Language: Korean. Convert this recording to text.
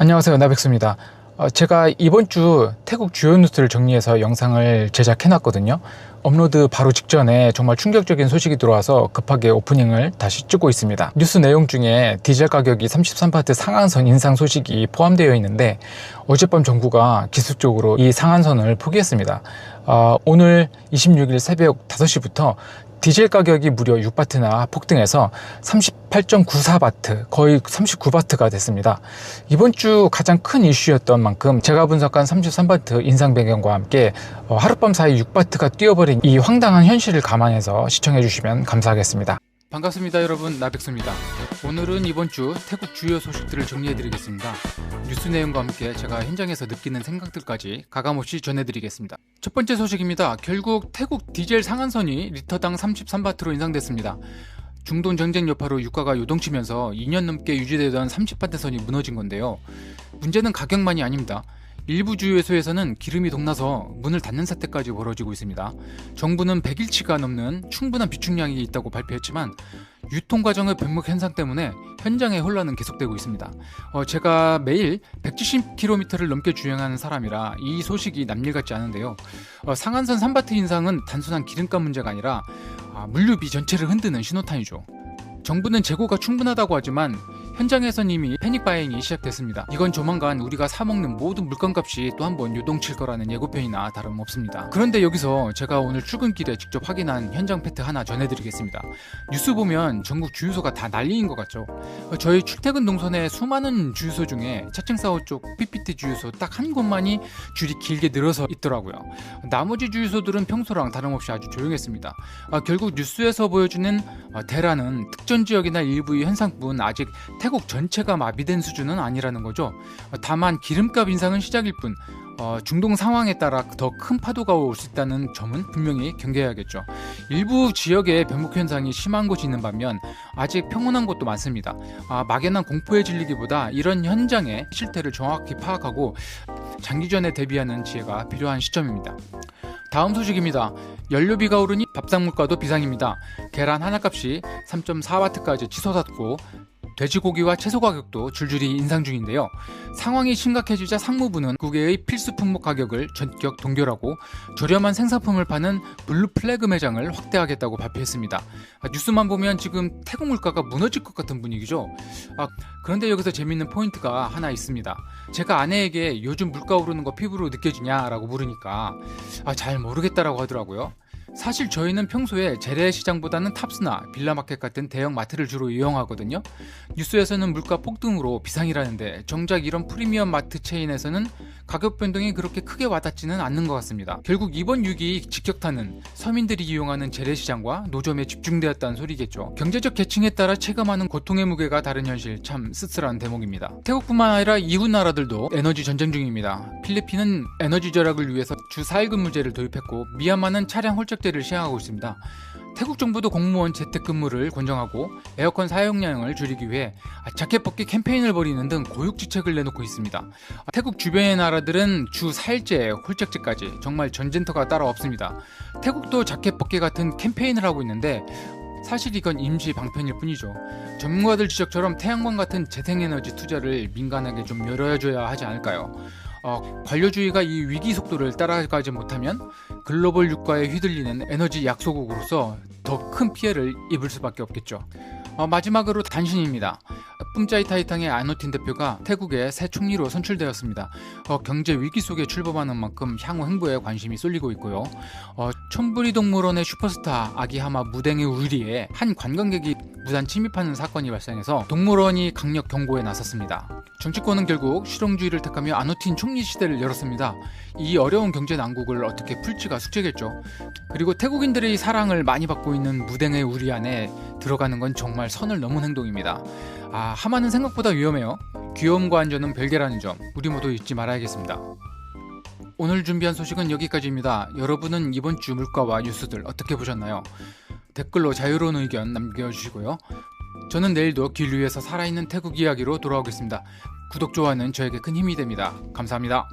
안녕하세요, 나백수입니다. 제가 이번 주 태국 주요 뉴스를 정리해서 영상을 제작해놨거든요. 업로드 바로 직전에 정말 충격적인 소식이 들어와서 급하게 오프닝을 다시 찍고 있습니다. 뉴스 내용 중에 디젤 가격이 33바트 상한선 인상 소식이 포함되어 있는데, 어젯밤 정부가 기습적으로 이 상한선을 포기했습니다. 오늘 26일 새벽 5시부터 디젤 가격이 무려 6바트나 폭등해서 38.94바트, 거의 39바트가 됐습니다. 이번 주 가장 큰 이슈였던 만큼 제가 분석한 33바트 인상 배경과 함께 하룻밤 사이 6바트가 뛰어버린 이 황당한 현실을 감안해서 시청해 주시면 감사하겠습니다. 반갑습니다, 여러분. 나백수입니다. 오늘은 이번 주 태국 주요 소식들을 정리해 드리겠습니다. 뉴스 내용과 함께 제가 현장에서 느끼는 생각들까지 가감없이 전해드리겠습니다. 첫 번째 소식입니다. 결국 태국 디젤 상한선이 리터당 33바트로 인상됐습니다. 중동 전쟁 여파로 유가가 요동치면서 2년 넘게 유지되던 30바트 선이 무너진 건데요. 문제는 가격만이 아닙니다. 일부 주유소에서는 기름이 동나서 문을 닫는 사태까지 벌어지고 있습니다. 정부는 100일치가 넘는 충분한 비축량이 있다고 발표했지만 유통 과정의 변목 현상 때문에 현장의 혼란은 계속되고 있습니다. 제가 매일 170km를 넘게 주행하는 사람이라 이 소식이 남일 같지 않은데요. 상한선 3바트 인상은 단순한 기름값 문제가 아니라 물류비 전체를 흔드는 신호탄이죠. 정부는 재고가 충분하다고 하지만 현장에선 이미 패닉 바잉이 시작됐습니다. 이건 조만간 우리가 사먹는 모든 물건값이 또 한 번 요동칠 거라는 예고편이나 다름없습니다. 그런데 여기서 제가 오늘 출근길에 직접 확인한 현장 팩트 하나 전해드리겠습니다. 뉴스 보면 전국 주유소가 다 난리인 것 같죠? 저희 출퇴근 동선의 수많은 주유소 중에 차칭사오 쪽 PPT 주유소 딱 한 곳만이 줄이 길게 늘어서 있더라고요. 나머지 주유소들은 평소랑 다름없이 아주 조용했습니다. 결국 뉴스에서 보여주는 대란은 특정 지역이나 일부의 현상뿐 아직 태국 전체가 마비된 수준은 아니라는 거죠. 다만 기름값 인상은 시작일 뿐 중동 상황에 따라 더 큰 파도가 올 수 있다는 점은 분명히 경계해야겠죠. 일부 지역에 변목 현상이 심한 곳이 있는 반면 아직 평온한 곳도 많습니다. 막연한 공포에 질리기보다 이런 현장의 실태를 정확히 파악하고 장기전에 대비하는 지혜가 필요한 시점입니다. 다음 소식입니다. 연료비가 오르니 밥상 물가도 비상입니다. 계란 하나값이 3.4바트까지 치솟았고 돼지고기와 채소 가격도 줄줄이 인상 중인데요. 상황이 심각해지자 상무부는 국외의 필수 품목 가격을 전격 동결하고 저렴한 생산품을 파는 블루 플래그 매장을 확대하겠다고 발표했습니다. 뉴스만 보면 지금 태국 물가가 무너질 것 같은 분위기죠. 그런데 여기서 재밌는 포인트가 하나 있습니다. 제가 아내에게 요즘 물가 오르는 거 피부로 느껴지냐라고 물으니까 잘 모르겠다라고 하더라고요. 사실 저희는 평소에 재래시장보다는 탑스나 빌라마켓 같은 대형 마트를 주로 이용하거든요. 뉴스에서는 물가 폭등으로 비상이라는데 정작 이런 프리미엄 마트 체인에서는 가격 변동이 그렇게 크게 와닿지는 않는 것 같습니다. 결국 이번 위기 직격탄은 서민들이 이용하는 재래시장과 노점에 집중되었다는 소리겠죠. 경제적 계층에 따라 체감하는 고통의 무게가 다른 현실, 참 씁쓸한 대목입니다. 태국뿐만 아니라 이웃 나라들도 에너지 전쟁 중입니다. 필리핀은 에너지 절약을 위해서 주 4일 근무제를 도입했고 미얀마는 차량 홀짝제를 시행하고 있습니다. 태국 정부도 공무원 재택근무를 권장하고 에어컨 사용량을 줄이기 위해 자켓 벗기 캠페인을 벌이는 등 고육지책을 내놓고 있습니다. 태국 주변의 나라들은 주 4일제 홀짝제까지 정말 전쟁터가 따로 없습니다. 태국도 자켓 벗기 같은 캠페인을 하고 있는데 사실 이건 임시 방편일 뿐이죠. 전문가들 지적처럼 태양광 같은 재생에너지 투자를 민간에게 좀 열어줘야 하지 않을까요? 관료주의가 이 위기 속도를 따라가지 못하면 글로벌 유가에 휘둘리는 에너지 약소국으로서 더 큰 피해를 입을 수밖에 없겠죠. 마지막으로 단신입니다. 뿜짜이타이탕의 아노틴 대표가 태국의 새 총리로 선출되었습니다. 경제 위기 속에 출범하는 만큼 향후 행보에 관심이 쏠리고 있고요. 촌부리 동물원의 슈퍼스타 아기하마 무댕의 우리에 한 관광객이 무단 침입하는 사건이 발생해서 동물원이 강력 경고에 나섰습니다. 정치권은 결국 실용주의를 택하며 아노틴 총리 시대를 열었습니다. 이 어려운 경제 난국을 어떻게 풀지가 숙제겠죠. 그리고 태국인들의 사랑을 많이 받고 있는 무댕의 우리 안에 들어가는 건 정말 선을 넘은 행동입니다. 하마는 생각보다 위험해요. 귀여움과 안전은 별개라는 점 우리 모두 잊지 말아야겠습니다. 오늘 준비한 소식은 여기까지입니다. 여러분은 이번 주 물가와 뉴스들 어떻게 보셨나요? 댓글로 자유로운 의견 남겨주시고요. 저는 내일도 길 위에서 살아있는 태국 이야기로 돌아오겠습니다. 구독, 좋아요는 저에게 큰 힘이 됩니다. 감사합니다.